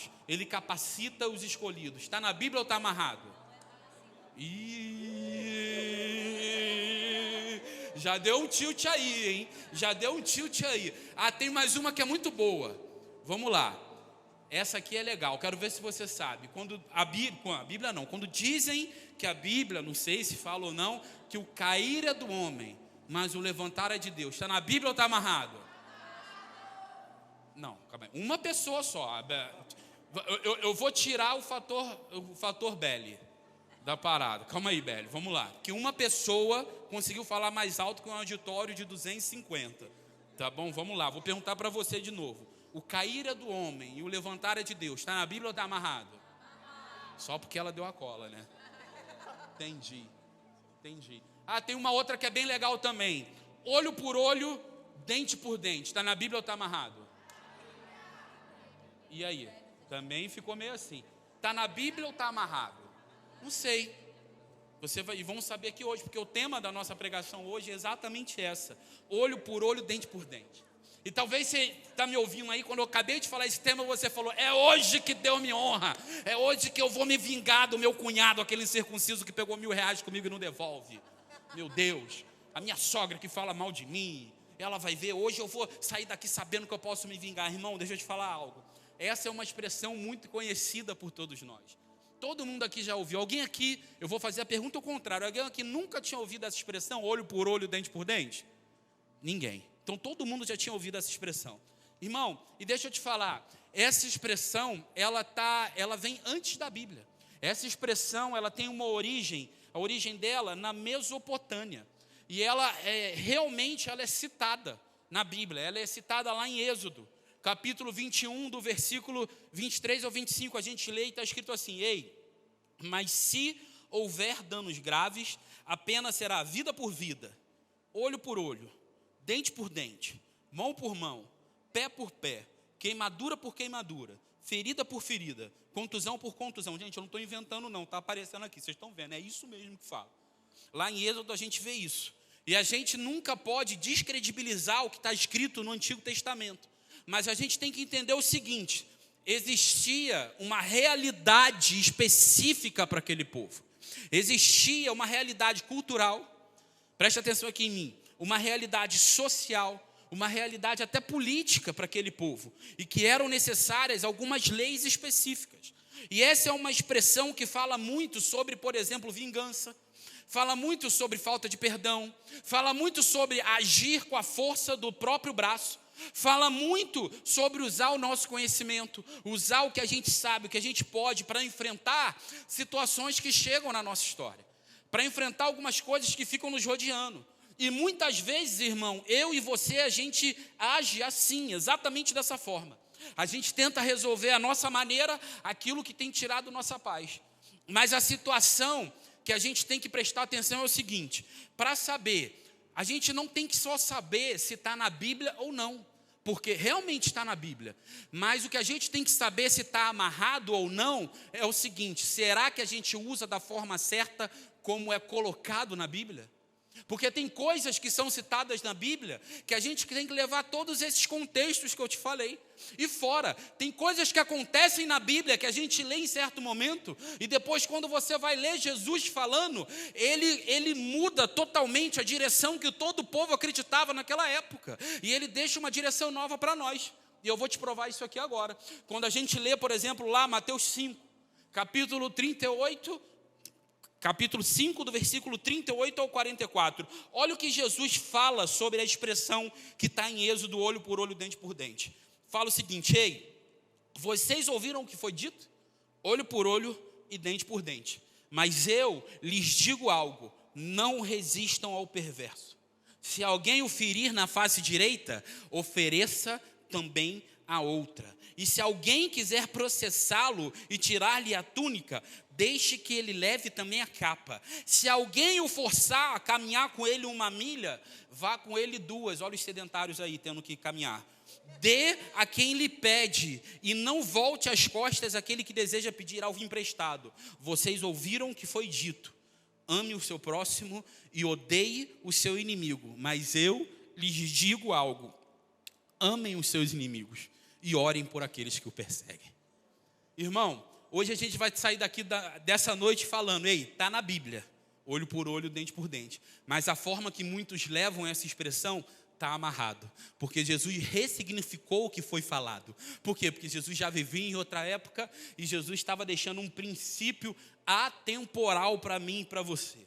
chamados, Ele capacita os escolhidos. Está na Bíblia ou está amarrado? Já deu um tilt aí, hein? Já deu um tilt aí. Tem mais uma que é muito boa. Vamos lá. Essa aqui é legal, quero ver se você sabe. Quando dizem que a Bíblia, não sei se fala ou não, que o cair é do homem, mas o levantar é de Deus. Está na Bíblia ou está amarrado? Não, calma aí. Uma pessoa só. Eu vou tirar o fator Belly da parada. Calma aí, Belly, vamos lá. Que uma pessoa conseguiu falar mais alto que um auditório de 250. Tá bom? Vamos lá, vou perguntar para você de novo. O cair é do homem e o levantar é de Deus. Está na Bíblia ou está amarrado? Só porque ela deu a cola, né? Entendi. Tem uma outra que é bem legal também. Olho por olho, dente por dente. Está na Bíblia ou está amarrado? E aí? Também ficou meio assim. Está na Bíblia ou está amarrado? Não sei. E vamos saber aqui hoje, porque o tema da nossa pregação hoje é exatamente essa. Olho por olho, dente por dente. E talvez você está me ouvindo aí, quando eu acabei de falar esse tema, você falou, é hoje que Deus me honra, é hoje que eu vou me vingar do meu cunhado, aquele incircunciso que pegou R$1.000 comigo e não devolve. Meu Deus, a minha sogra que fala mal de mim, ela vai ver, hoje eu vou sair daqui sabendo que eu posso me vingar. Irmão, deixa eu te falar algo. Essa é uma expressão muito conhecida por todos nós. Todo mundo aqui já ouviu. Alguém aqui, eu vou fazer a pergunta ao contrário, alguém aqui nunca tinha ouvido essa expressão, olho por olho, dente por dente? Ninguém. Então todo mundo já tinha ouvido essa expressão. Irmão, e deixa eu te falar, essa expressão, ela vem antes da Bíblia. Essa expressão, ela tem uma origem, a origem dela na Mesopotâmia. E ela realmente ela é citada na Bíblia, ela é citada lá em Êxodo, capítulo 21, do versículo 23 ao 25, a gente lê e está escrito assim, ei, mas se houver danos graves, a pena será vida por vida, olho por olho, dente por dente, mão por mão, pé por pé, queimadura por queimadura, ferida por ferida, contusão por contusão. Gente, eu não estou inventando não, está aparecendo aqui, vocês estão vendo, é isso mesmo que fala. Lá em Êxodo a gente vê isso. E a gente nunca pode descredibilizar o que está escrito no Antigo Testamento. Mas a gente tem que entender o seguinte, existia uma realidade específica para aquele povo. Existia uma realidade cultural, preste atenção aqui em mim, uma realidade social, uma realidade até política para aquele povo, e que eram necessárias algumas leis específicas. E essa é uma expressão que fala muito sobre, por exemplo, vingança, fala muito sobre falta de perdão, fala muito sobre agir com a força do próprio braço, fala muito sobre usar o nosso conhecimento, usar o que a gente sabe, o que a gente pode para enfrentar situações que chegam na nossa história, para enfrentar algumas coisas que ficam nos rodeando. E muitas vezes, irmão, eu e você, a gente age assim, exatamente dessa forma. A gente tenta resolver a nossa maneira aquilo que tem tirado nossa paz. Mas a situação que a gente tem que prestar atenção é o seguinte, para saber, a gente não tem que só saber se está na Bíblia ou não, porque realmente está na Bíblia, mas o que a gente tem que saber se está amarrado ou não é o seguinte, será que a gente usa da forma certa como é colocado na Bíblia? Porque tem coisas que são citadas na Bíblia que a gente tem que levar todos esses contextos que eu te falei. E fora, tem coisas que acontecem na Bíblia que a gente lê em certo momento e depois quando você vai ler Jesus falando, ele muda totalmente a direção que todo o povo acreditava naquela época. E ele deixa uma direção nova para nós. E eu vou te provar isso aqui agora. Quando a gente lê, por exemplo, lá Mateus 5, capítulo 5, do versículo 38 ao 44. Olha o que Jesus fala sobre a expressão que está em Êxodo, olho por olho, dente por dente. Fala o seguinte, ei, vocês ouviram o que foi dito? Olho por olho e dente por dente. Mas eu lhes digo algo, não resistam ao perverso. Se alguém o ferir na face direita, ofereça também a outra. E se alguém quiser processá-lo e tirar-lhe a túnica, deixe que ele leve também a capa. Se alguém o forçar a caminhar com ele 1 milha, vá com ele 2. Olha os sedentários aí tendo que caminhar. Dê a quem lhe pede e não volte as costas àquele que deseja pedir algo emprestado. Vocês ouviram o que foi dito. Ame o seu próximo e odeie o seu inimigo. Mas eu lhes digo algo. Amem os seus inimigos e orem por aqueles que o perseguem. Irmão, hoje a gente vai sair daqui dessa noite falando, ei, está na Bíblia, olho por olho, dente por dente. Mas a forma que muitos levam essa expressão está amarrado, porque Jesus ressignificou o que foi falado. Por quê? Porque Jesus já vivia em outra época e Jesus estava deixando um princípio atemporal para mim e para você.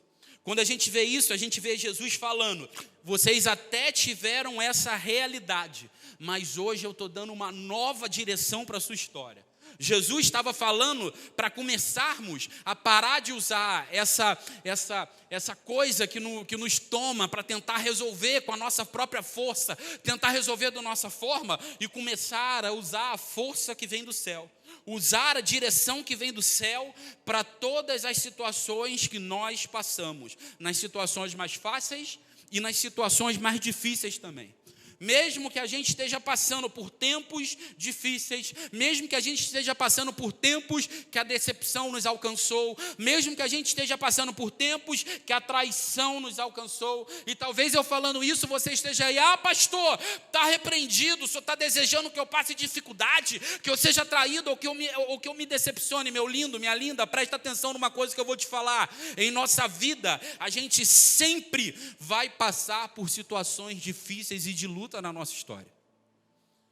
Quando a gente vê isso, a gente vê Jesus falando, vocês até tiveram essa realidade, mas hoje eu estou dando uma nova direção para a sua história. Jesus estava falando para começarmos a parar de usar essa coisa que nos toma para tentar resolver com a nossa própria força, tentar resolver da nossa forma e começar a usar a força que vem do céu. Usar a direção que vem do céu para todas as situações que nós passamos, nas situações mais fáceis e nas situações mais difíceis também. Mesmo que a gente esteja passando por tempos difíceis, mesmo que a gente esteja passando por tempos que a decepção nos alcançou, mesmo que a gente esteja passando por tempos que a traição nos alcançou, e talvez eu falando isso, você esteja aí, pastor, está repreendido, o senhor está desejando que eu passe dificuldade, que eu seja traído ou que eu me decepcione. Meu lindo, minha linda, presta atenção numa coisa que eu vou te falar. Em nossa vida, a gente sempre vai passar por situações difíceis e de luta na nossa história.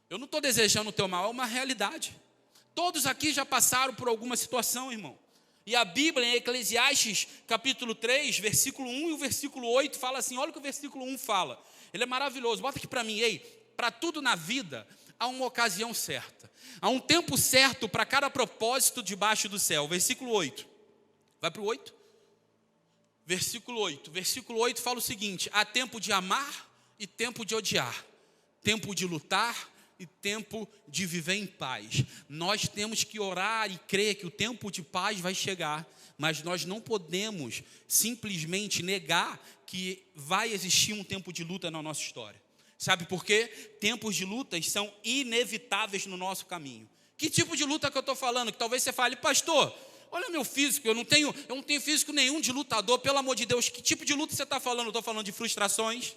Eu não estou desejando o teu mal, é uma realidade. Todos aqui já passaram por alguma situação, irmão. E a Bíblia, em Eclesiastes, capítulo 3, versículo 1 e o versículo 8, fala assim, olha o que o versículo 1 fala. Ele é maravilhoso, bota aqui para mim, para tudo na vida, há uma ocasião certa. Há um tempo certo para cada propósito debaixo do céu. Versículo 8. Vai para o 8? Versículo 8. Versículo 8 fala o seguinte, há tempo de amar e tempo de odiar, tempo de lutar e tempo de viver em paz. Nós temos que orar e crer que o tempo de paz vai chegar, mas nós não podemos simplesmente negar que vai existir um tempo de luta na nossa história. Sabe por quê? Tempos de lutas são inevitáveis no nosso caminho. Que tipo de luta que eu estou falando? Que talvez você fale, pastor, olha meu físico, eu não tenho físico nenhum de lutador, pelo amor de Deus. Que tipo de luta você está falando? Eu estou falando de frustrações,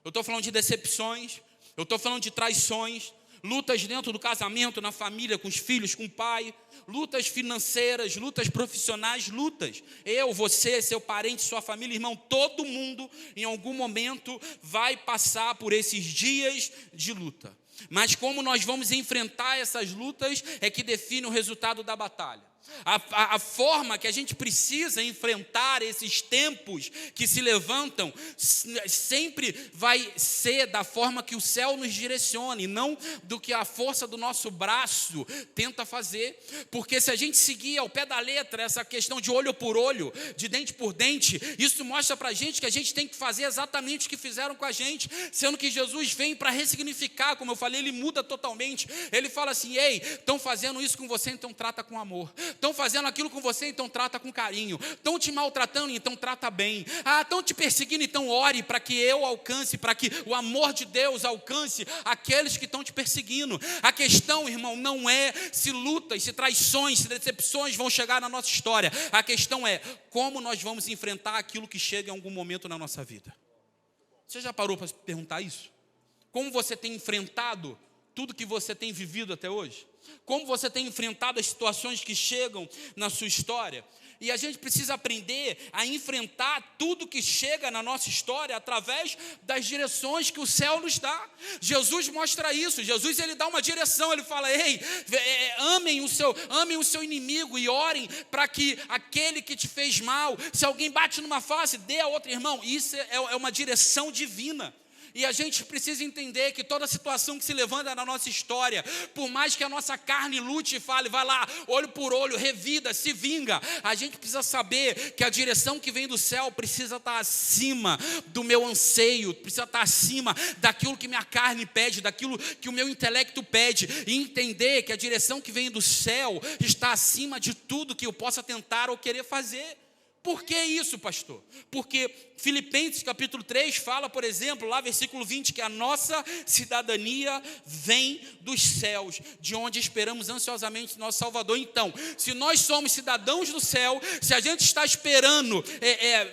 eu estou falando de decepções, eu estou falando de traições, lutas dentro do casamento, na família, com os filhos, com o pai, lutas financeiras, lutas profissionais, lutas. Eu, você, seu parente, sua família, irmão, todo mundo em algum momento vai passar por esses dias de luta. Mas como nós vamos enfrentar essas lutas é que define o resultado da batalha. A forma que a gente precisa enfrentar esses tempos que se levantam sempre vai ser da forma que o céu nos direcione, não do que a força do nosso braço tenta fazer. Porque se a gente seguir ao pé da letra essa questão de olho por olho, de dente por dente, isso mostra pra gente que a gente tem que fazer exatamente o que fizeram com a gente, sendo que Jesus vem para ressignificar, como eu falei, ele muda totalmente. Ele fala assim, estão fazendo isso com você, então trata com amor. Estão fazendo aquilo com você, então trata com carinho. Estão te maltratando, então trata bem. Estão te perseguindo, então ore para que eu alcance, para que o amor de Deus alcance aqueles que estão te perseguindo. A questão, irmão, não é se lutas, se traições, se decepções vão chegar na nossa história. A questão é como nós vamos enfrentar aquilo que chega em algum momento na nossa vida. Você já parou para se perguntar isso? Como você tem enfrentado tudo que você tem vivido até hoje? Como você tem enfrentado as situações que chegam na sua história? E a gente precisa aprender a enfrentar tudo que chega na nossa história através das direções que o céu nos dá. Jesus mostra isso. Jesus, ele dá uma direção, ele fala, amem o seu inimigo e orem para que aquele que te fez mal, se alguém bate numa face, dê a outro. Irmão, isso é uma direção divina. E a gente precisa entender que toda situação que se levanta na nossa história, por mais que a nossa carne lute e fale, vai lá, olho por olho, revida, se vinga, a gente precisa saber que a direção que vem do céu precisa estar acima do meu anseio, precisa estar acima daquilo que minha carne pede, daquilo que o meu intelecto pede, e entender que a direção que vem do céu está acima de tudo que eu possa tentar ou querer fazer. Por que isso, pastor? Porque Filipenses capítulo 3 fala, por exemplo, lá versículo 20, que a nossa cidadania vem dos céus, de onde esperamos ansiosamente nosso Salvador. Então, se nós somos cidadãos do céu, se a gente está esperando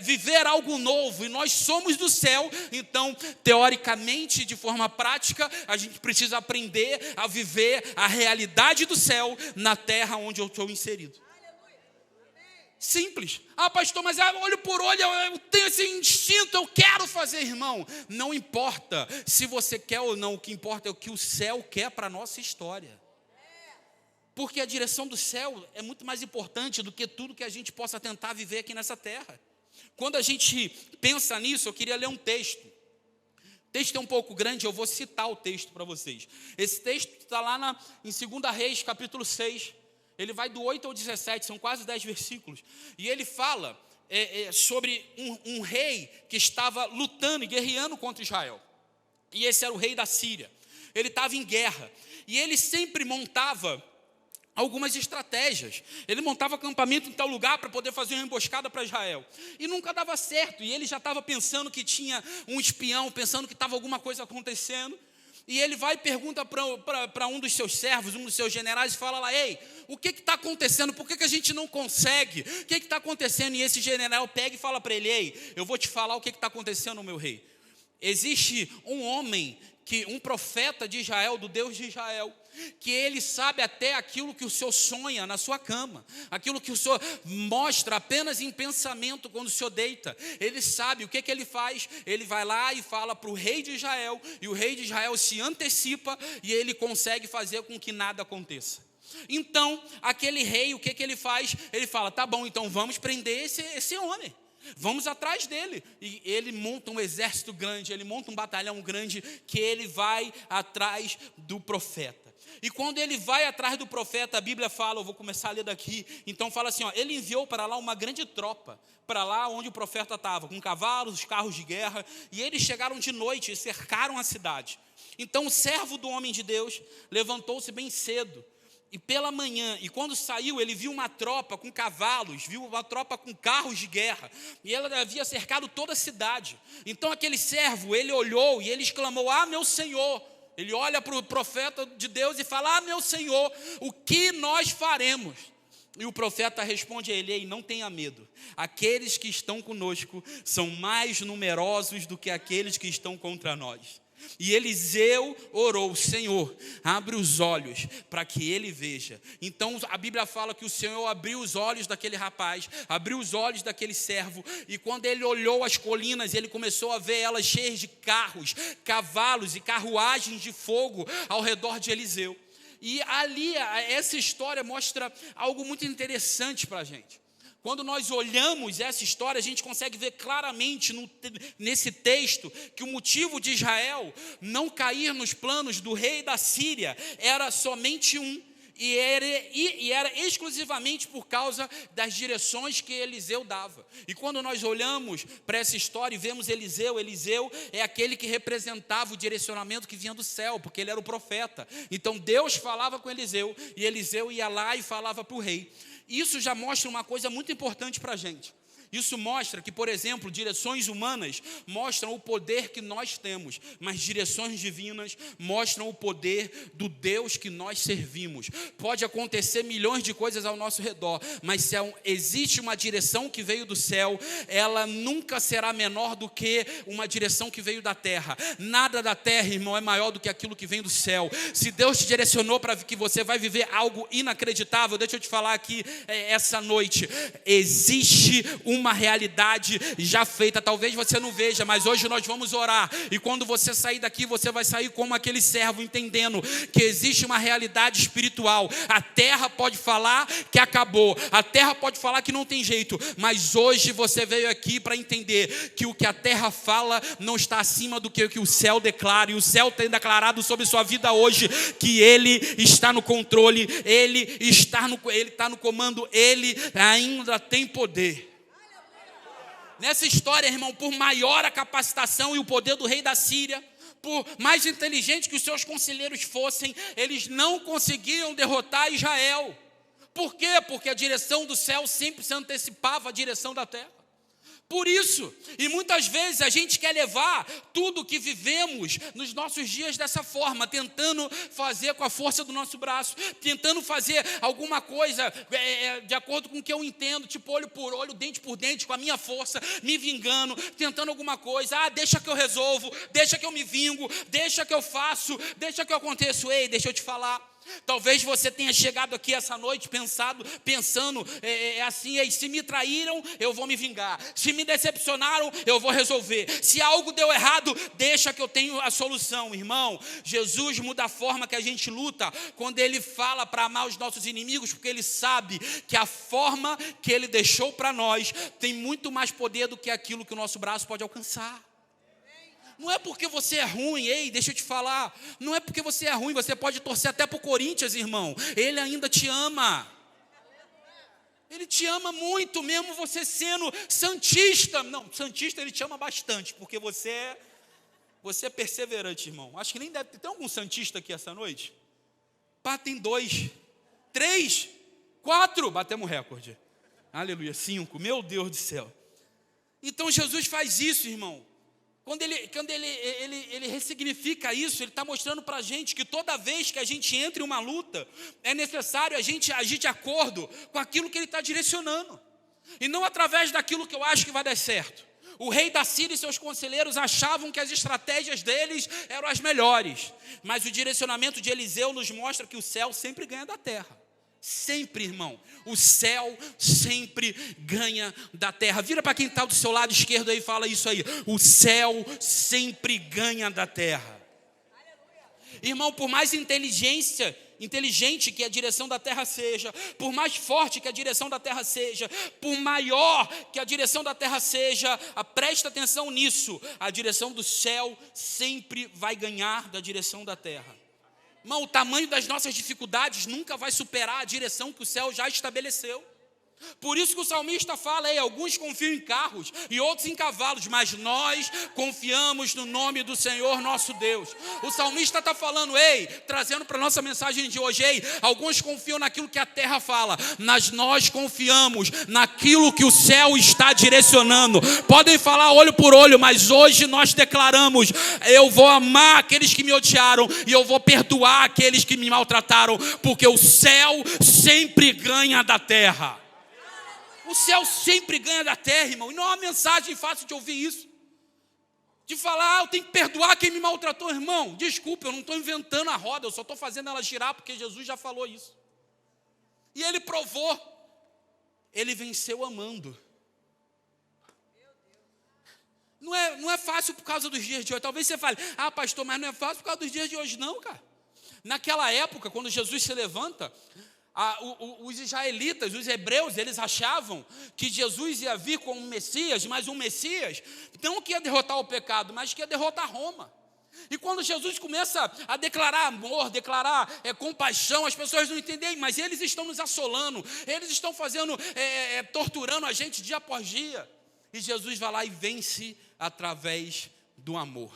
viver algo novo, e nós somos do céu, então, teoricamente, de forma prática, a gente precisa aprender a viver a realidade do céu na terra onde eu estou inserido. Simples. Pastor, mas olho por olho, eu tenho esse instinto, eu quero fazer, irmão. Não importa se você quer ou não, o que importa é o que o céu quer para a nossa história. Porque a direção do céu é muito mais importante do que tudo que a gente possa tentar viver aqui nessa terra. Quando a gente pensa nisso, eu queria ler um texto. O texto é um pouco grande, eu vou citar o texto para vocês. Esse texto está lá em 2 Reis, capítulo 6. Ele vai do 8 ao 17, são quase 10 versículos. E ele fala sobre um rei que estava lutando e guerreando contra Israel. E esse era o rei da Síria. Ele estava em guerra. E ele sempre montava algumas estratégias. Ele montava acampamento em tal lugar para poder fazer uma emboscada para Israel. E nunca dava certo. E ele já estava pensando que tinha um espião, pensando que estava alguma coisa acontecendo. E ele vai e pergunta para um dos seus servos, um dos seus generais, e fala lá: ei, o que está acontecendo? Por que a gente não consegue? O que está acontecendo? E esse general pega e fala para ele: ei, eu vou te falar o que está acontecendo, meu rei. Existe um homem, um profeta de Israel, do Deus de Israel, que ele sabe até aquilo que o senhor sonha na sua cama, aquilo que o senhor mostra apenas em pensamento quando o senhor deita. Ele sabe o que ele faz. Ele vai lá e fala para o rei de Israel, e o rei de Israel se antecipa, e ele consegue fazer com que nada aconteça. Então, aquele rei, o que ele faz? Ele fala: tá bom, então vamos prender esse homem. Vamos atrás dele. E ele monta um exército grande, ele monta um batalhão grande, que ele vai atrás do profeta. E quando ele vai atrás do profeta, a Bíblia fala, eu vou começar a ler daqui, então fala assim, ele enviou para lá uma grande tropa, para lá onde o profeta estava, com cavalos, carros de guerra, e eles chegaram de noite e cercaram a cidade. Então o servo do homem de Deus levantou-se bem cedo, e pela manhã, e quando saiu, ele viu uma tropa com cavalos, viu uma tropa com carros de guerra, e ela havia cercado toda a cidade. Então aquele servo, ele olhou e ele exclamou: meu Senhor. Ele olha para o profeta de Deus e fala: meu Senhor, o que nós faremos? E o profeta responde a ele: ei, não tenha medo, aqueles que estão conosco são mais numerosos do que aqueles que estão contra nós. E Eliseu orou: Senhor, abre os olhos para que ele veja. Então a Bíblia fala que o Senhor abriu os olhos daquele rapaz, abriu os olhos daquele servo, e quando ele olhou as colinas, ele começou a ver elas cheias de carros, cavalos e carruagens de fogo ao redor de Eliseu. E ali, essa história mostra algo muito interessante para a gente. Quando nós olhamos essa história, a gente consegue ver claramente nesse texto que o motivo de Israel não cair nos planos do rei da Síria era somente um, e era exclusivamente por causa das direções que Eliseu dava. E quando nós olhamos para essa história e vemos Eliseu é aquele que representava o direcionamento que vinha do céu, porque ele era o profeta. Então Deus falava com Eliseu, e Eliseu ia lá e falava para o rei. Isso já mostra uma coisa muito importante para a gente. Isso mostra que, por exemplo, direções humanas mostram o poder que nós temos, mas direções divinas mostram o poder do Deus que nós servimos. Pode acontecer milhões de coisas ao nosso redor, mas se existe uma direção que veio do céu, ela nunca será menor do que uma direção que veio da terra. Nada da terra, irmão, é maior do que aquilo que vem do céu. Se Deus te direcionou para que você vai viver algo inacreditável, deixa eu te falar aqui essa noite, existe uma realidade já feita. Talvez você não veja, mas hoje nós vamos orar, e quando você sair daqui, você vai sair como aquele servo, entendendo que existe uma realidade espiritual. A terra pode falar que acabou, a terra pode falar que não tem jeito, mas hoje você veio aqui para entender que o que a terra fala não está acima do que o céu declara, e o céu tem declarado sobre sua vida hoje que Ele está no controle, Ele está no comando, Ele ainda tem poder. Nessa história, irmão, por maior a capacitação e o poder do rei da Síria, por mais inteligente que os seus conselheiros fossem, eles não conseguiam derrotar Israel. Por quê? Porque a direção do céu sempre se antecipava à direção da terra. Por isso, e muitas vezes a gente quer levar tudo que vivemos nos nossos dias dessa forma, tentando fazer com a força do nosso braço, tentando fazer alguma coisa de acordo com o que eu entendo, tipo olho por olho, dente por dente, com a minha força, me vingando, tentando alguma coisa, deixa que eu resolvo, deixa que eu me vingo, deixa que eu faço, deixa que eu aconteço. Ei, deixa eu te falar. Talvez você tenha chegado aqui essa noite pensando assim, se me traíram, eu vou me vingar. Se me decepcionaram, eu vou resolver. Se algo deu errado, deixa que eu tenho a solução. Irmão, Jesus muda a forma que a gente luta quando Ele fala para amar os nossos inimigos, porque Ele sabe que a forma que Ele deixou para nós tem muito mais poder do que aquilo que o nosso braço pode alcançar. Não é porque você é ruim, ei, deixa eu te falar. Não é porque você é ruim, você pode torcer até para o Corinthians, irmão. Ele ainda te ama. Ele te ama muito, mesmo você sendo santista. Não, santista Ele te ama bastante, porque você é perseverante, irmão. Acho que nem deve ter. Tem algum santista aqui essa noite? Pá, tem 2, 3, 4. Batemos recorde. Aleluia, 5. Meu Deus do céu. Então Jesus faz isso, irmão. Quando ele ressignifica isso, ele está mostrando para a gente que toda vez que a gente entra em uma luta, é necessário a gente agir de acordo com aquilo que ele está direcionando. E não através daquilo que eu acho que vai dar certo. O rei da Síria e seus conselheiros achavam que as estratégias deles eram as melhores. Mas o direcionamento de Eliseu nos mostra que o céu sempre ganha da terra. Sempre, irmão, o céu sempre ganha da terra. Vira para quem está do seu lado esquerdo aí e fala isso aí. O céu sempre ganha da terra. Irmão, por mais inteligente que a direção da terra seja, por mais forte que a direção da terra seja, por maior que a direção da terra seja, presta atenção nisso, a direção do céu sempre vai ganhar da direção da terra. Irmão, o tamanho das nossas dificuldades nunca vai superar a direção que o céu já estabeleceu. Por isso que o salmista fala, alguns confiam em carros e outros em cavalos, mas nós confiamos no nome do Senhor nosso Deus. O salmista está falando, trazendo para a nossa mensagem de hoje, alguns confiam naquilo que a terra fala, mas nós confiamos naquilo que o céu está direcionando. Podem falar olho por olho, mas hoje nós declaramos, eu vou amar aqueles que me odiaram e eu vou perdoar aqueles que me maltrataram, porque o céu sempre ganha da terra. O céu sempre ganha da terra, irmão. E não é uma mensagem fácil de ouvir isso. De falar, eu tenho que perdoar quem me maltratou, irmão. Desculpa, eu não estou inventando a roda, eu só estou fazendo ela girar porque Jesus já falou isso. E Ele provou. Ele venceu amando. Não é fácil por causa dos dias de hoje. Talvez você fale, pastor, mas não é fácil por causa dos dias de hoje, não, cara. Naquela época, quando Jesus se levanta, os israelitas, os hebreus, eles achavam que Jesus ia vir como um Messias, mas um Messias não que ia derrotar o pecado, mas que ia derrotar Roma. E quando Jesus começa a declarar amor, declarar compaixão, as pessoas não entendem, mas eles estão nos assolando, eles estão torturando a gente dia após dia. E Jesus vai lá e vence através do amor.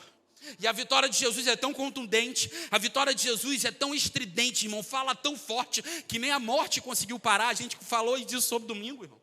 E a vitória de Jesus é tão contundente, a vitória de Jesus é tão estridente, irmão, fala tão forte que nem a morte conseguiu parar. A gente falou disso sobre domingo, irmão.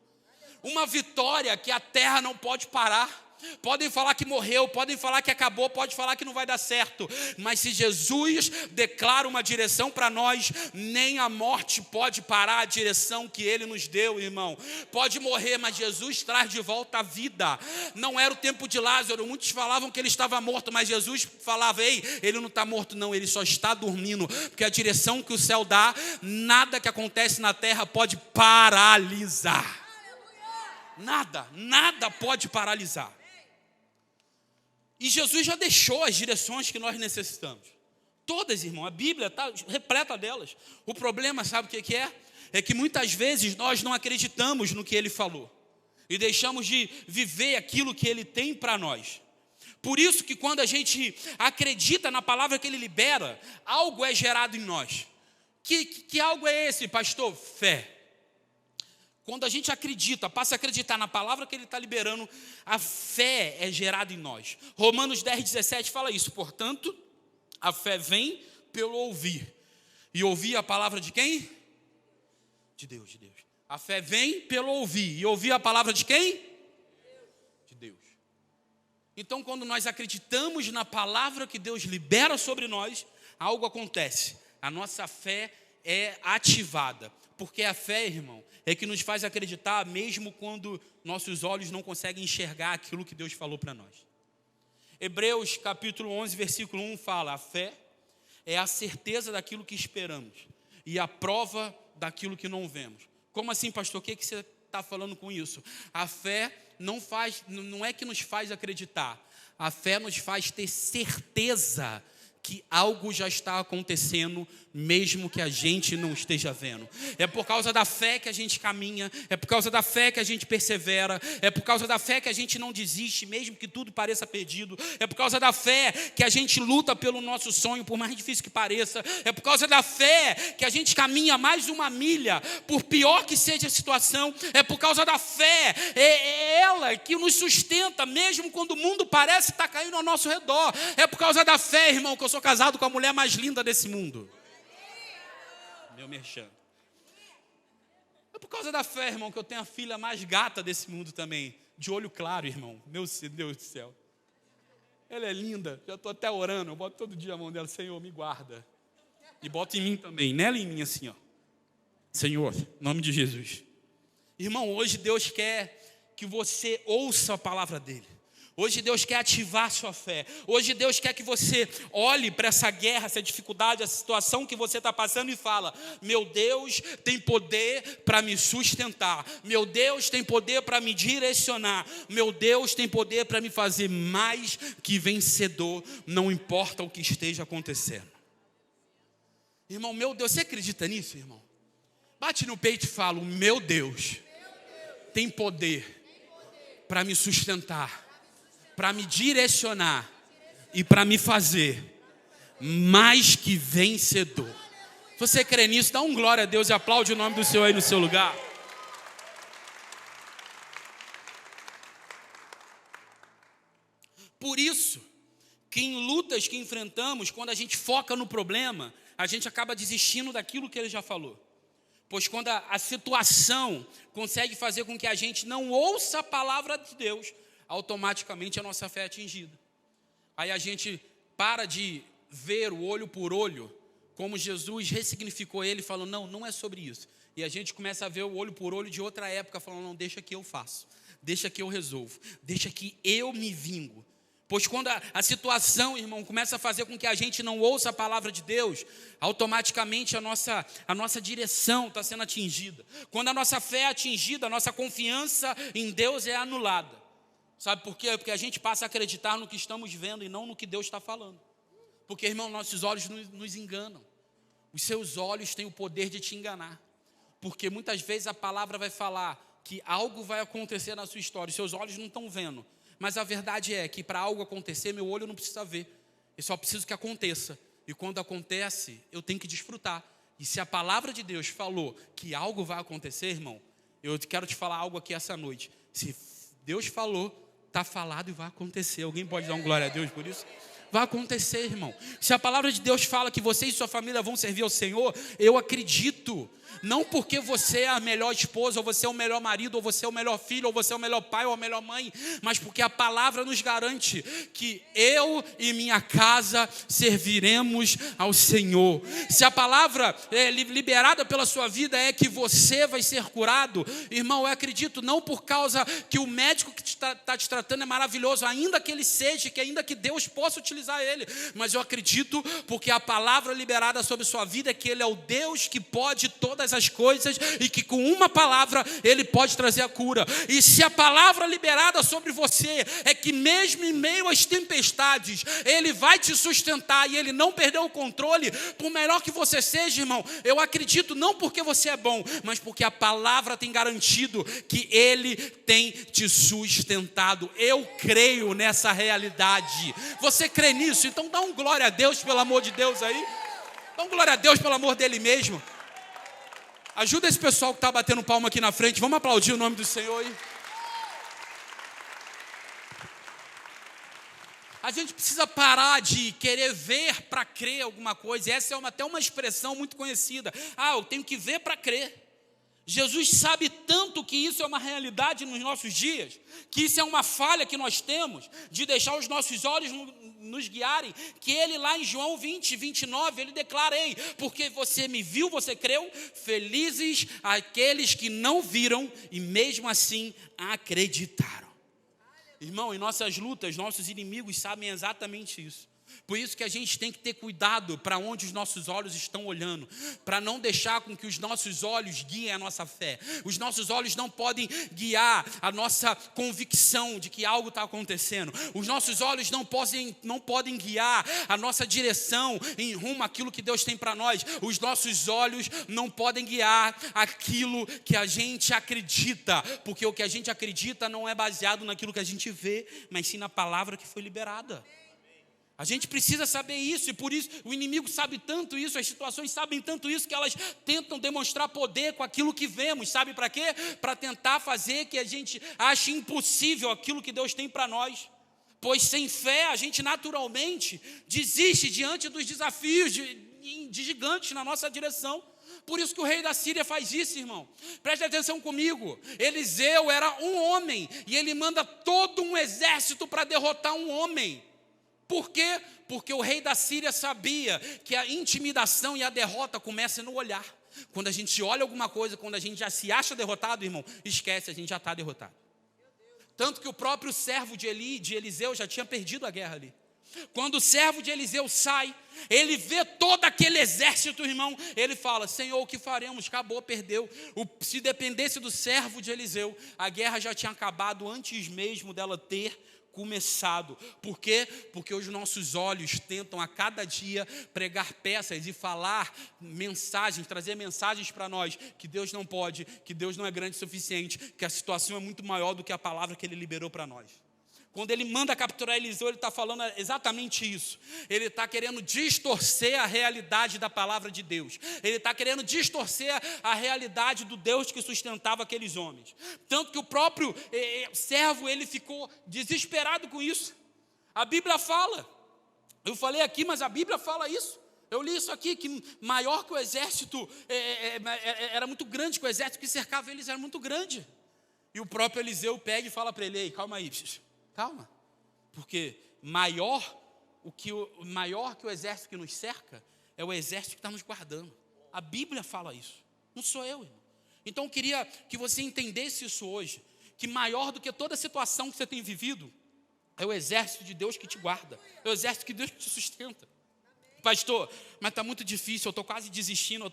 Uma vitória que a terra não pode parar. Podem falar que morreu, podem falar que acabou, pode falar que não vai dar certo, mas se Jesus declara uma direção para nós, nem a morte pode parar a direção que Ele nos deu, irmão. Pode morrer, mas Jesus traz de volta a vida. Não era o tempo de Lázaro, muitos falavam que ele estava morto, mas Jesus falava, ele não está morto não, ele só está dormindo, porque a direção que o céu dá, nada que acontece na terra pode paralisar. Nada pode paralisar. E Jesus já deixou as direções que nós necessitamos. Todas, irmão, a Bíblia está repleta delas. O problema, sabe o que é? É que muitas vezes nós não acreditamos no que Ele falou. E deixamos de viver aquilo que Ele tem para nós. Por isso que quando a gente acredita na palavra que Ele libera, algo é gerado em nós. Que algo é esse, pastor? Fé. Quando a gente acredita, passa a acreditar na palavra que Ele está liberando, a fé é gerada em nós. Romanos 10:17 fala isso. Portanto, a fé vem pelo ouvir. E ouvir a palavra de quem? De Deus, de Deus. A fé vem pelo ouvir. E ouvir a palavra de quem? De Deus. Então, quando nós acreditamos na palavra que Deus libera sobre nós, algo acontece. A nossa fé é ativada. Porque a fé, irmão, é que nos faz acreditar mesmo quando nossos olhos não conseguem enxergar aquilo que Deus falou para nós. Hebreus capítulo 11, versículo 1 fala: a fé é a certeza daquilo que esperamos e a prova daquilo que não vemos. Como assim, pastor? O que você está falando com isso? A fé não é que nos faz acreditar. A fé nos faz ter certeza que algo já está acontecendo, mesmo que a gente não esteja vendo. É por causa da fé que a gente caminha, é por causa da fé que a gente persevera, é por causa da fé que a gente não desiste, mesmo que tudo pareça perdido, é por causa da fé que a gente luta pelo nosso sonho, por mais difícil que pareça, é por causa da fé que a gente caminha mais uma milha, por pior que seja a situação, é por causa da fé, é ela que nos sustenta, mesmo quando o mundo parece estar caindo ao nosso redor, é por causa da fé, irmão, que eu sou casado com a mulher mais linda desse mundo. Meu merchan. É por causa da fé, irmão, que eu tenho a filha mais gata desse mundo também. De olho claro, irmão. Meu Deus do céu. Ela é linda. Já estou até orando. Eu boto todo dia a mão dela. Senhor, me guarda. E boto em mim também. Nela e em mim assim, ó. Senhor, em nome de Jesus. Irmão, hoje Deus quer que você ouça a palavra dele. Hoje Deus quer ativar a sua fé. Hoje Deus quer que você olhe para essa guerra, essa dificuldade, essa situação que você está passando e fala: meu Deus tem poder para me sustentar. Meu Deus tem poder para me direcionar. Meu Deus tem poder para me fazer mais que vencedor, não importa o que esteja acontecendo. Irmão, meu Deus, você acredita nisso, irmão? Bate no peito e fala: o meu Deus tem poder para me sustentar, para me direcionar e para me fazer mais que vencedor. Se você crê nisso, dá um glória a Deus e aplaude o nome do Senhor aí no seu lugar. Por isso, que em lutas que enfrentamos, quando a gente foca no problema, a gente acaba desistindo daquilo que ele já falou. Pois quando a situação consegue fazer com que a gente não ouça a palavra de Deus, automaticamente a nossa fé é atingida. Aí a gente para de ver o olho por olho, como Jesus ressignificou ele, falando: não é sobre isso. E a gente começa a ver o olho por olho de outra época, falando: não, deixa que eu faço, deixa que eu resolvo, deixa que eu me vingo. Pois quando a situação, irmão, começa a fazer com que a gente não ouça a palavra de Deus, automaticamente a nossa direção está sendo atingida. Quando a nossa fé é atingida, a nossa confiança em Deus é anulada. Sabe por quê? Porque a gente passa a acreditar no que estamos vendo e não no que Deus está falando. Porque, irmão, nossos olhos nos enganam. Os seus olhos têm o poder de te enganar. Porque muitas vezes a palavra vai falar que algo vai acontecer na sua história. Os seus olhos não estão vendo. Mas a verdade é que para algo acontecer, meu olho não precisa ver. Eu só preciso que aconteça. E quando acontece, eu tenho que desfrutar. E se a palavra de Deus falou que algo vai acontecer, irmão, eu quero te falar algo aqui essa noite. Se Deus falou, está falado e vai acontecer. Alguém pode dar um glória a Deus por isso? Vai acontecer, irmão. Se a palavra de Deus fala que você e sua família vão servir ao Senhor, eu acredito. Não porque você é a melhor esposa, ou você é o melhor marido, ou você é o melhor filho, ou você é o melhor pai, ou a melhor mãe, mas porque a palavra nos garante que eu e minha casa serviremos ao Senhor. Se a palavra liberada pela sua vida é que você vai ser curado, irmão, eu acredito, não por causa que o médico que está te tratando é maravilhoso, ainda que ele seja, que ainda que Deus possa utilizar ele, mas eu acredito porque a palavra liberada sobre sua vida é que ele é o Deus que pode todas as coisas e que com uma palavra ele pode trazer a cura. E se a palavra liberada sobre você é que mesmo em meio às tempestades ele vai te sustentar e ele não perdeu o controle, por melhor que você seja, irmão, eu acredito não porque você é bom, mas porque a palavra tem garantido que ele tem te sustentado. Eu creio nessa realidade. Você crê nisso? Então dá um glória a Deus, pelo amor de Deus aí. Dá um glória a Deus pelo amor dele mesmo. Ajuda esse pessoal que está batendo palma aqui na frente. Vamos aplaudir o nome do Senhor aí. A gente precisa parar de querer ver para crer alguma coisa. Essa é até uma expressão muito conhecida. Eu tenho que ver para crer. Jesus sabe tanto que isso é uma realidade nos nossos dias, que isso é uma falha que nós temos, de deixar os nossos olhos nos guiarem, que ele lá em João 20, 29, ele declara: ei, porque você me viu, você creu, felizes aqueles que não viram e mesmo assim acreditaram. Irmão, em nossas lutas, nossos inimigos sabem exatamente isso. Por isso que a gente tem que ter cuidado para onde os nossos olhos estão olhando, para não deixar com que os nossos olhos guiem a nossa fé. Os nossos olhos não podem guiar a nossa convicção de que algo está acontecendo. Os nossos olhos não podem guiar a nossa direção em rumo àquilo que Deus tem para nós. Os nossos olhos não podem guiar aquilo que a gente acredita, porque o que a gente acredita não é baseado naquilo que a gente vê, mas sim na palavra que foi liberada. A gente precisa saber isso, e por isso o inimigo sabe tanto isso, as situações sabem tanto isso, que elas tentam demonstrar poder com aquilo que vemos. Sabe para quê? Para tentar fazer que a gente ache impossível aquilo que Deus tem para nós. Pois sem fé a gente naturalmente desiste diante dos desafios de gigantes na nossa direção. Por isso que o rei da Síria faz isso, irmão. Preste atenção comigo. Eliseu era um homem, e ele manda todo um exército para derrotar um homem. Por quê? Porque o rei da Síria sabia que a intimidação e a derrota começam no olhar. Quando a gente olha alguma coisa, quando a gente já se acha derrotado, irmão, esquece, a gente já está derrotado. Tanto que o próprio servo de Eliseu já tinha perdido a guerra ali. Quando o servo de Eliseu sai, ele vê todo aquele exército, irmão, ele fala: Senhor, o que faremos? Acabou, perdeu. Se dependesse do servo de Eliseu, a guerra já tinha acabado antes mesmo dela ter começado. Por quê? Porque os nossos olhos tentam a cada dia pregar peças e falar mensagens, trazer mensagens para nós, que Deus não pode, que Deus não é grande o suficiente, que a situação é muito maior do que a palavra que Ele liberou para nós. Quando ele manda capturar Eliseu, ele está falando exatamente isso. Ele está querendo distorcer a realidade da palavra de Deus. Ele está querendo distorcer a realidade do Deus que sustentava aqueles homens. Tanto que o próprio servo, ele ficou desesperado com isso. A Bíblia fala, eu falei aqui, mas a Bíblia fala isso. Eu li isso aqui, que maior que o exército, era muito grande, que o exército que cercava eles era muito grande. E o próprio Eliseu pega e fala para ele: ei, calma aí, calma, porque maior que o exército que nos cerca é o exército que está nos guardando. A Bíblia fala isso, não sou eu, irmão. Então eu queria que você entendesse isso hoje, que maior do que toda situação que você tem vivido é o exército de Deus que te guarda, é o exército de Deus que te sustenta. Pastor, mas está muito difícil, eu estou quase desistindo,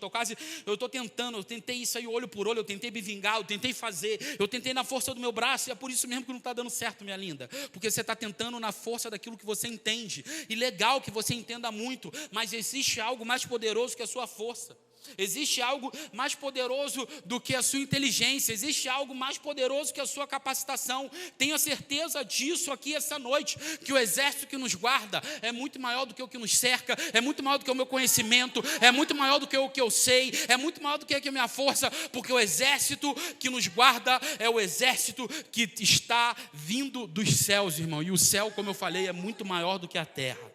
eu estou tentando, eu tentei isso aí olho por olho, eu tentei me vingar, eu tentei fazer, eu tentei na força do meu braço, e é por isso mesmo que não está dando certo, minha linda, porque você está tentando na força daquilo que você entende, e legal que você entenda muito, mas existe algo mais poderoso que a sua força. Existe algo mais poderoso do que a sua inteligência, existe algo mais poderoso que a sua capacitação. Tenha certeza disso aqui essa noite, que o exército que nos guarda é muito maior do que o que nos cerca, é muito maior do que o meu conhecimento, é muito maior do que o que eu sei, é muito maior do que a minha força, porque o exército que nos guarda é o exército que está vindo dos céus, irmão, e o céu, como eu falei, é muito maior do que a terra.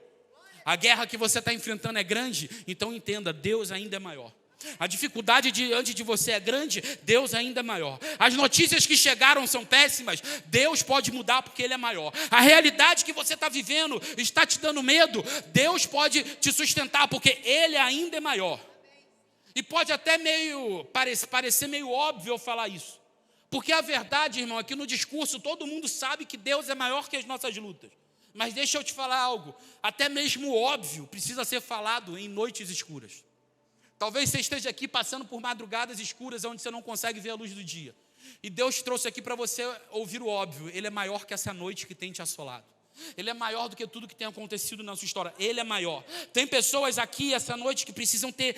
A guerra que você está enfrentando é grande, então entenda, Deus ainda é maior. A dificuldade diante de você é grande, Deus ainda é maior. As notícias que chegaram são péssimas, Deus pode mudar porque Ele é maior. A realidade que você está vivendo está te dando medo, Deus pode te sustentar porque Ele ainda é maior. E pode até parecer meio óbvio eu falar isso, porque a verdade, irmão, é que no discurso todo mundo sabe que Deus é maior que as nossas lutas. Mas deixa eu te falar algo, até mesmo óbvio precisa ser falado em noites escuras. Talvez você esteja aqui passando por madrugadas escuras onde você não consegue ver a luz do dia. E Deus trouxe aqui para você ouvir o óbvio. Ele é maior que essa noite que tem te assolado. Ele é maior do que tudo que tem acontecido na sua história. Ele é maior. Tem pessoas aqui essa noite que precisam ter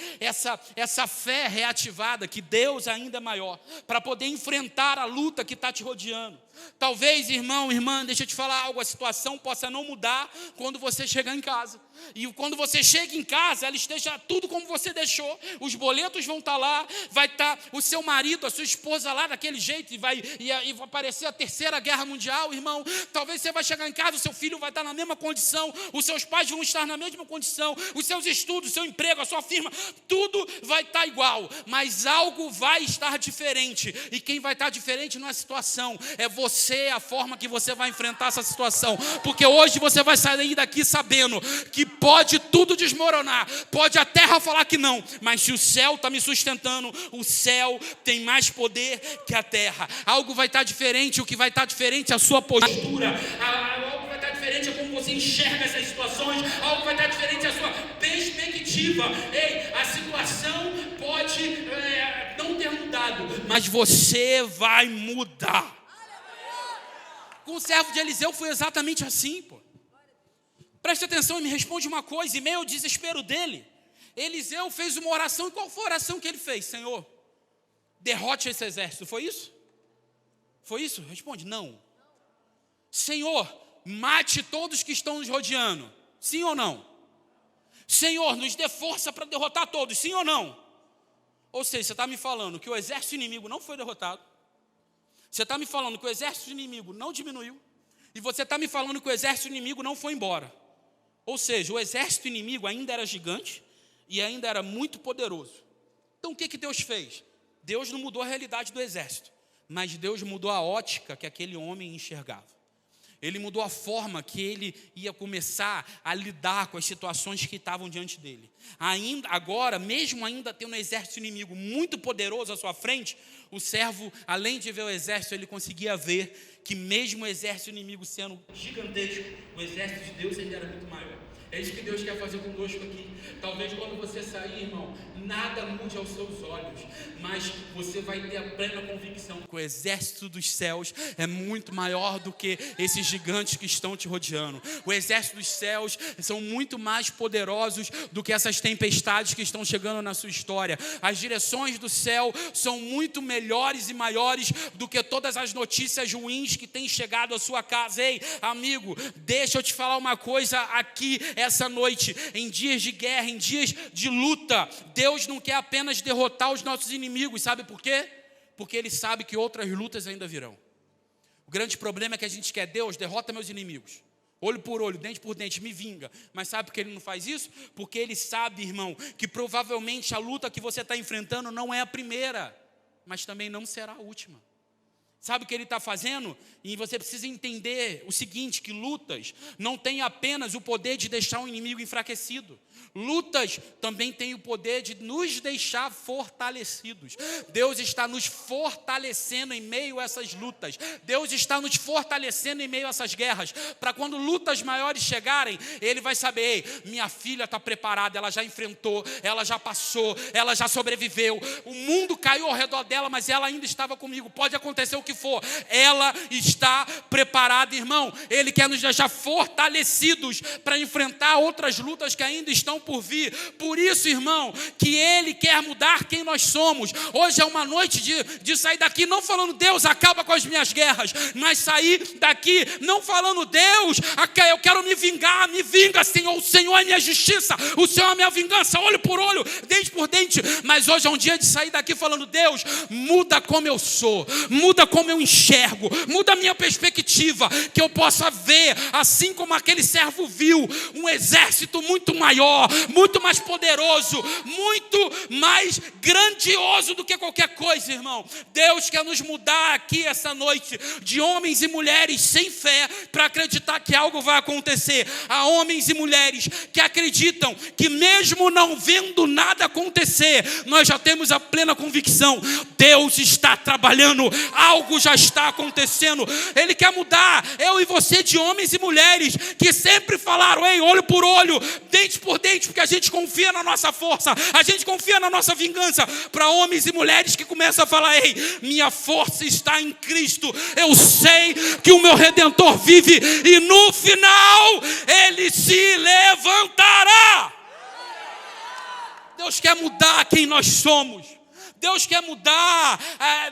essa fé reativada, que Deus ainda é maior, para poder enfrentar a luta que está te rodeando. Talvez, irmão, irmã, deixa eu te falar algo, a situação possa não mudar quando você chegar em casa. E quando você chega em casa, ela esteja tudo como você deixou. Os boletos vão estar lá, vai estar o seu marido, a sua esposa lá daquele jeito, e vai aparecer a terceira guerra mundial, irmão. Talvez você vai chegar em casa, o seu filho vai estar na mesma condição, os seus pais vão estar na mesma condição, os seus estudos, o seu emprego, a sua firma, tudo vai estar igual, mas algo vai estar diferente. E quem vai estar diferente não é a situação, é você, a forma que você vai enfrentar essa situação. Porque hoje você vai sair daqui sabendo que pode tudo desmoronar, pode a terra falar que não, mas se o céu está me sustentando, o céu tem mais poder que a terra. Algo vai estar diferente, o que vai estar diferente é a sua postura, algo vai estar diferente é como você enxerga essas situações, algo vai estar diferente é a sua perspectiva. Ei, a situação pode não ter mudado, mas você vai mudar. Com o servo de Eliseu foi exatamente assim, pô. Preste atenção e me responde uma coisa, em meio ao desespero dele, Eliseu fez uma oração, e qual foi a oração que ele fez? Senhor, derrote esse exército, foi isso? Foi isso? Responde, não. Senhor, mate todos que estão nos rodeando, sim ou não? Senhor, nos dê força para derrotar todos, sim ou não? Ou seja, você está me falando que o exército inimigo não foi derrotado, você está me falando que o exército inimigo não diminuiu, e você está me falando que o exército inimigo não foi embora. Ou seja, o exército inimigo ainda era gigante e ainda era muito poderoso. Então o que Deus fez? Deus não mudou a realidade do exército, mas Deus mudou a ótica que aquele homem enxergava. Ele mudou a forma que ele ia começar a lidar com as situações que estavam diante dele. Agora, mesmo ainda tendo um exército inimigo muito poderoso à sua frente, o servo, além de ver o exército, ele conseguia ver que mesmo o exército inimigo sendo gigantesco, o exército de Deus ainda era muito maior. É isso que Deus quer fazer conosco aqui. Talvez quando você sair, irmão, nada mude aos seus olhos, mas você vai ter a plena convicção que o exército dos céus é muito maior do que esses gigantes que estão te rodeando. O exército dos céus são muito mais poderosos do que essas tempestades que estão chegando na sua história. As direções do céu são muito melhores e maiores do que todas as notícias ruins que têm chegado à sua casa. Ei, amigo, deixa eu te falar uma coisa aqui essa noite. Em dias de guerra, em dias de luta, Deus não quer apenas derrotar os nossos inimigos. Sabe por quê? Porque Ele sabe que outras lutas ainda virão. O grande problema é que a gente quer: Deus, derrota meus inimigos, olho por olho, dente por dente, me vinga. Mas sabe por que Ele não faz isso? Porque Ele sabe, irmão, que provavelmente a luta que você está enfrentando não é a primeira, mas também não será a última. Sabe o que Ele está fazendo? E você precisa entender o seguinte, que lutas não têm apenas o poder de deixar o inimigo enfraquecido. Lutas também têm o poder de nos deixar fortalecidos. Deus está nos fortalecendo em meio a essas lutas. Deus está nos fortalecendo em meio a essas guerras, para quando lutas maiores chegarem, Ele vai saber: ei, minha filha está preparada, ela já enfrentou, ela já passou, ela já sobreviveu. O mundo caiu ao redor dela, mas ela ainda estava comigo. Pode acontecer o que for, ela está preparada, irmão. Ele quer nos deixar fortalecidos para enfrentar outras lutas que ainda estão por vir. Por isso, irmão, que Ele quer mudar quem nós somos. Hoje é uma noite de sair daqui não falando: Deus, acaba com as minhas guerras, mas sair daqui não falando: Deus, eu quero me vingar, me vinga, Senhor, o Senhor é minha justiça, o Senhor é minha vingança, olho por olho, dente por dente. Mas hoje é um dia de sair daqui falando: Deus, muda como eu sou, muda como eu enxergo, muda a minha perspectiva, que eu possa ver, assim como aquele servo viu, um exército muito maior, muito mais poderoso, muito mais grandioso do que qualquer coisa, irmão. Deus quer nos mudar aqui essa noite, de homens e mulheres sem fé, para acreditar que algo vai acontecer, a homens e mulheres que acreditam que mesmo não vendo nada acontecer, nós já temos a plena convicção: Deus está trabalhando, algo já está acontecendo. Ele quer mudar eu e você de homens e mulheres que sempre falaram: ei, olho por olho, dente por dente, porque a gente confia na nossa força, a gente confia na nossa vingança, para homens e mulheres que começam a falar: ei, minha força está em Cristo, eu sei que o meu Redentor vive e no final Ele se levantará. Deus quer mudar quem nós somos. Deus quer mudar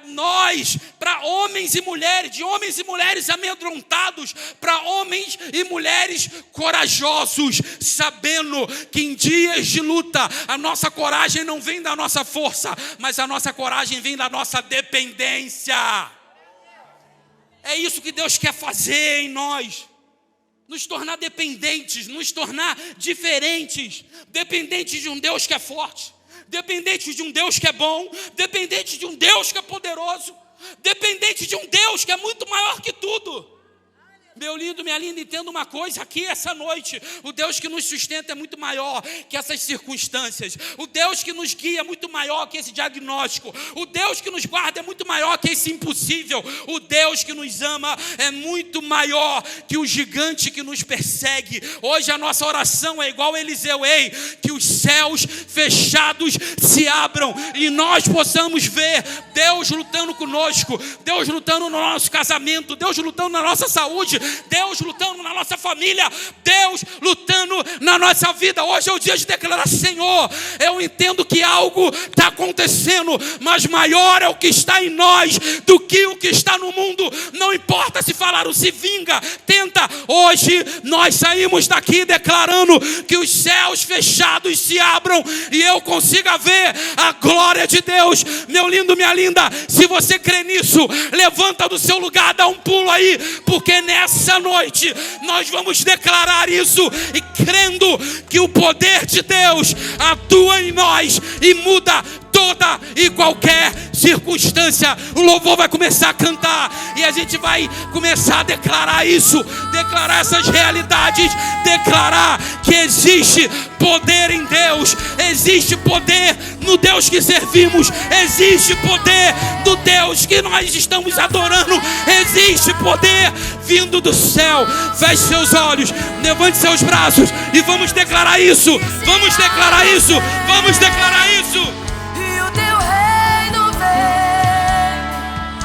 nós para homens e mulheres, de homens e mulheres amedrontados para homens e mulheres corajosos, sabendo que em dias de luta a nossa coragem não vem da nossa força, mas a nossa coragem vem da nossa dependência. É isso que Deus quer fazer em nós. nos tornar dependentes, nos tornar diferentes, dependentes de um Deus que é forte, dependentes de um Deus que é bom, dependentes de um Deus que é poderoso, dependente de um Deus que é muito maior que tudo. Meu lindo, minha linda, entenda uma coisa aqui essa noite: o Deus que nos sustenta é muito maior que essas circunstâncias. O Deus que nos guia é muito maior que esse diagnóstico. O Deus que nos guarda é muito maior que esse impossível. O Deus que nos ama é muito maior que o gigante que nos persegue. Hoje a nossa oração é igual a Eliseu: ei, que os céus fechados se abram e nós possamos ver Deus lutando conosco, Deus lutando no nosso casamento, Deus lutando na nossa saúde, Deus lutando na nossa família, Deus lutando na nossa vida. Hoje é o dia de declarar: Senhor, eu entendo que algo está acontecendo, mas maior é o que está em nós do que o que está no mundo. Não importa se falaram, se vinga, tenta. Hoje nós saímos daqui declarando que os céus fechados se abram e eu consiga ver a glória de Deus. Meu lindo, minha linda, se você crê nisso, levanta do seu lugar, dá um pulo aí, porque nessa noite nós vamos declarar isso, e crendo que o poder de Deus atua em nós e muda toda e qualquer circunstância. O louvor vai começar a cantar e a gente vai começar a declarar isso, declarar essas realidades, declarar que existe poder em Deus, existe poder no Deus que servimos, existe poder do Deus que nós estamos adorando, existe poder vindo do céu. Feche seus olhos, levante seus braços e vamos declarar isso, vamos declarar isso, vamos declarar isso.